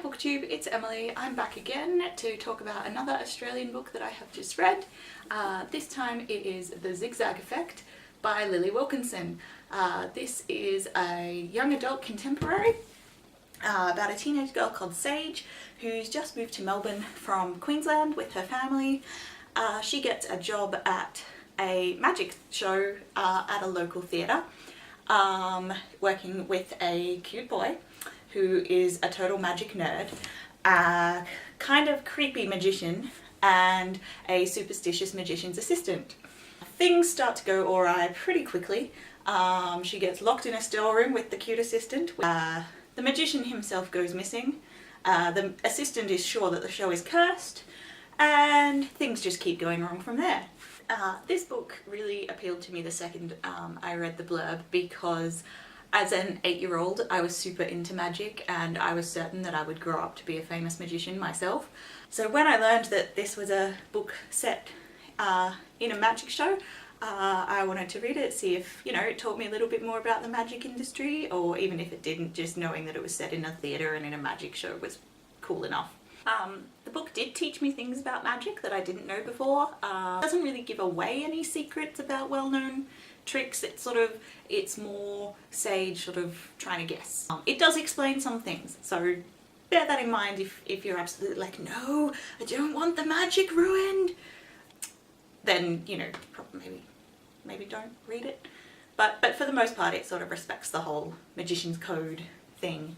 Booktube, it's Emily. I'm back again to talk about another Australian book that I have just read. This time it is The Zigzag Effect by Lili Wilkinson. This is a young adult contemporary about a teenage girl called Sage who's just moved to Melbourne from Queensland with her family. She gets a job at a magic show at a local theatre, working with a cute boy who is a total magic nerd, a kind of creepy magician, and a superstitious magician's assistant. Things start to go awry pretty quickly. She gets locked in a storeroom with the cute assistant. The magician himself goes missing. The assistant is sure that the show is cursed, and things just keep going wrong from there. This book really appealed to me the second I read the blurb, because as an 8-year-old I was super into magic and I was certain that I would grow up to be a famous magician myself. So when I learned that this was a book set in a magic show, I wanted to read it, see if, you know, it taught me a little bit more about the magic industry, or even if it didn't, just knowing that it was set in a theatre and in a magic show was cool enough. The book did teach me things about magic that I didn't know before. It doesn't really give away any secrets about well-known tricks. It's more Sage sort of trying to guess. It does explain some things, so bear that in mind if you're absolutely like, no, I don't want the magic ruined, then, you know, maybe don't read it. But for the most part it sort of respects the whole magician's code thing.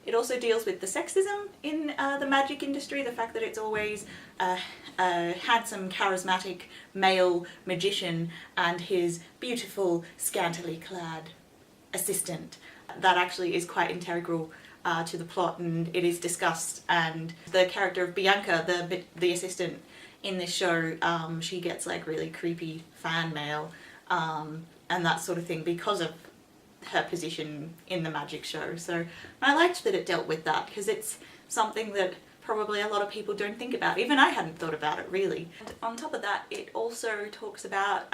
It also deals with the sexism in the magic industry, the fact that it's always a handsome, charismatic male magician and his beautiful, scantily clad assistant. That actually is quite integral to the plot, and it is discussed, and the character of Bianca, the assistant in this show, she gets like really creepy fan mail and that sort of thing because of her position in the magic show. So I liked that it dealt with that, because it's something that probably a lot of people don't think about. Even I hadn't thought about it really. And on top of that, it also talks about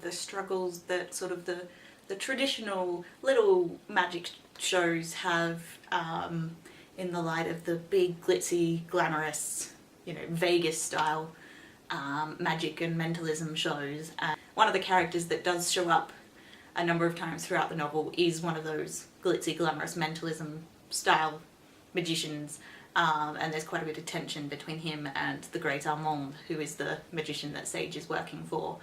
the struggles that sort of the traditional little magic shows have in the light of the big glitzy, glamorous, you know, Vegas style magic and mentalism shows. And one of the characters that does show up a number of times throughout the novel is one of those glitzy, glamorous mentalism style magicians, and there's quite a bit of tension between him and the Great Armand, who is the magician that Sage is working for.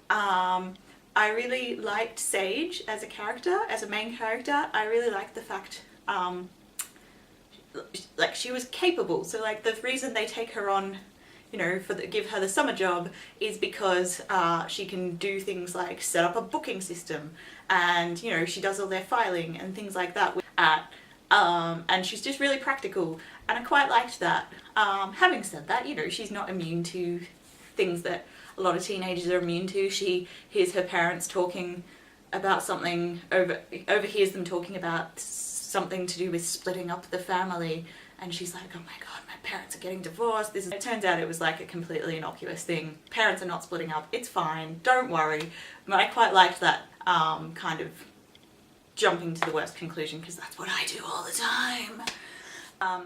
I really liked Sage as a character, as a main character. I really liked the fact like she was capable, so like the reason they take her on, you know, give her the summer job is because she can do things like set up a booking system, and, you know, she does all their filing and things like that and she's just really practical, and I quite liked that. Having said that, you know, she's not immune to things that a lot of teenagers are immune to. She hears her parents talking about something, overhears them talking about something to do with splitting up the family, and she's like, oh my god, my parents are getting divorced. It turns out it was like a completely innocuous thing. Parents are not splitting up, it's fine, don't worry. But I quite liked that kind of jumping to the worst conclusion, because that's what I do all the time.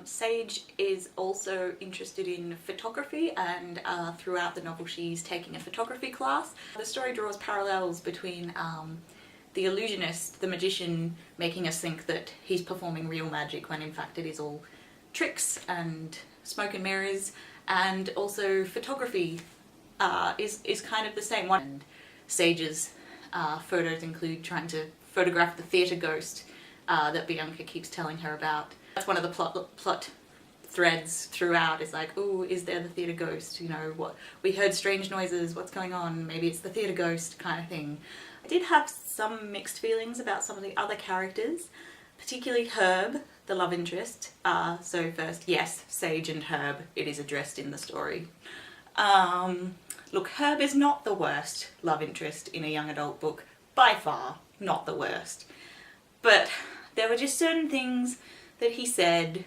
Sage is also interested in photography, and throughout the novel she's taking a photography class. The story draws parallels between the illusionist, the magician, making us think that he's performing real magic when in fact it is all tricks and smoke and mirrors, and also photography is kind of the same one. And Sage's photos include trying to photograph the theatre ghost that Bianca keeps telling her about. That's one of the plot threads throughout, is like, oh, is there the theatre ghost? You know, what, we heard strange noises, what's going on? Maybe it's the theatre ghost kind of thing. I did have some mixed feelings about some of the other characters, particularly Herb, the love interest. So first, yes, Sage and Herb, it is addressed in the story. Look, Herb is not the worst love interest in a young adult book, by far, not the worst. But there were just certain things that he said,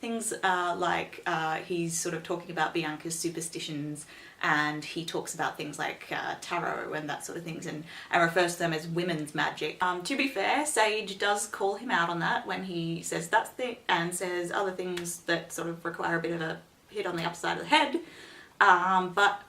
Things like he's sort of talking about Bianca's superstitions, and he talks about things like tarot and that sort of things, and refers to them as women's magic. To be fair, Sage does call him out on that when he says that's the, and says other things that sort of require a bit of a hit on the upside of the head. But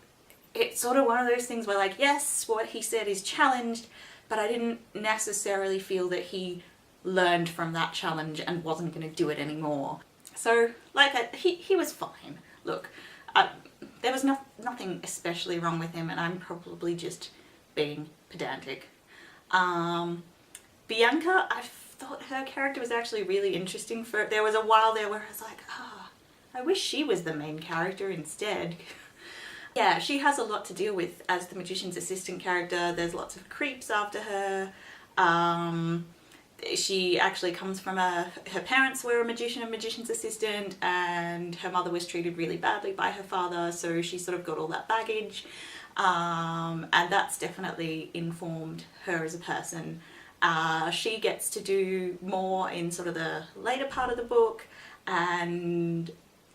it's sort of one of those things where, like, yes, what he said is challenged, but I didn't necessarily feel that he learned from that challenge and wasn't going to do it anymore. So, like, he was fine. Look, there was nothing especially wrong with him, and I'm probably just being pedantic. Bianca, I thought her character was actually really interesting. There was a while there where I was like, I wish she was the main character instead. Yeah, she has a lot to deal with as the magician's assistant character. There's lots of creeps after her. She actually comes from her parents were a magician and magician's assistant, and her mother was treated really badly by her father, so she sort of got all that baggage. And that's definitely informed her as a person. She gets to do more in sort of the later part of the book, and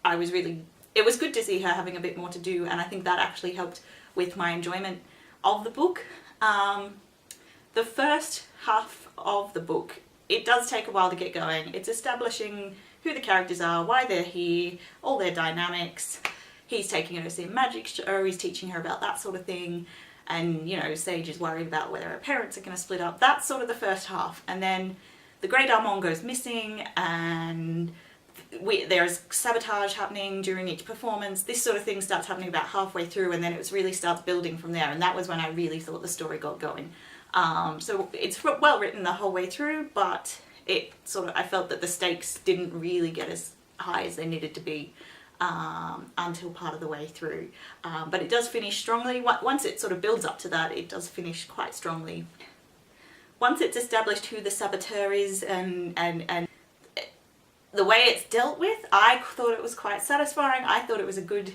it was good to see her having a bit more to do, and I think that actually helped with my enjoyment of the book. The first half of the book, it does take a while to get going. It's establishing who the characters are, why they're here, all their dynamics. He's taking her to see a magic show, he's teaching her about that sort of thing, and, you know, Sage is worried about whether her parents are going to split up. That's sort of the first half, and then the Great Armand goes missing, and there's sabotage happening during each performance. This sort of thing starts happening about halfway through, and then it really starts building from there, and that was when I really thought the story got going. So it's well written the whole way through, but I felt that the stakes didn't really get as high as they needed to be until part of the way through. But it does finish strongly. Once it sort of builds up to that, it does finish quite strongly. Once it's established who the saboteur is and the way it's dealt with, I thought it was quite satisfying. I thought it was a good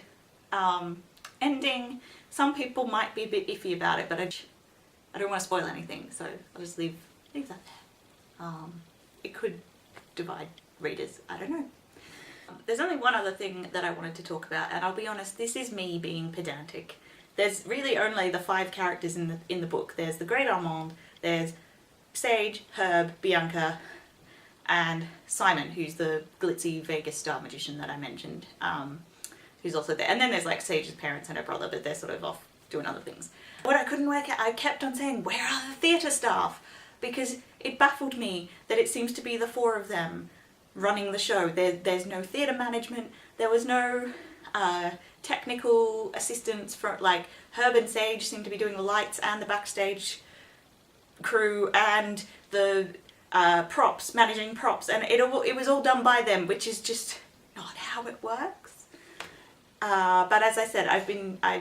ending. Some people might be a bit iffy about it, but I don't want to spoil anything, so I'll just leave that there. It could divide readers, I don't know. There's only one other thing that I wanted to talk about, and I'll be honest, this is me being pedantic. There's really only the 5 characters in the book. There's the Great Armand, there's Sage, Herb, Bianca, and Simon, who's the glitzy Vegas star magician that I mentioned, who's also there. And then there's like Sage's parents and her brother, but they're sort of off doing other things. What I couldn't work out, I kept on saying, where are the theatre staff? Because it baffled me that it seems to be the 4 of them running the show. There's no theatre management, there was no technical assistance for, like, Herb and Sage seem to be doing the lights and the backstage crew and the props, managing props, and it was all done by them, which is just not how it works. But as I said, I've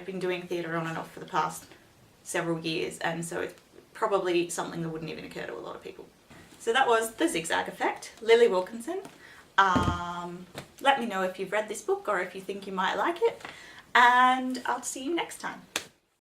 been doing theatre on and off for the past several years, and so it's probably something that wouldn't even occur to a lot of people. So that was The Zigzag Effect, Lili Wilkinson. Let me know if you've read this book or if you think you might like it, and I'll see you next time.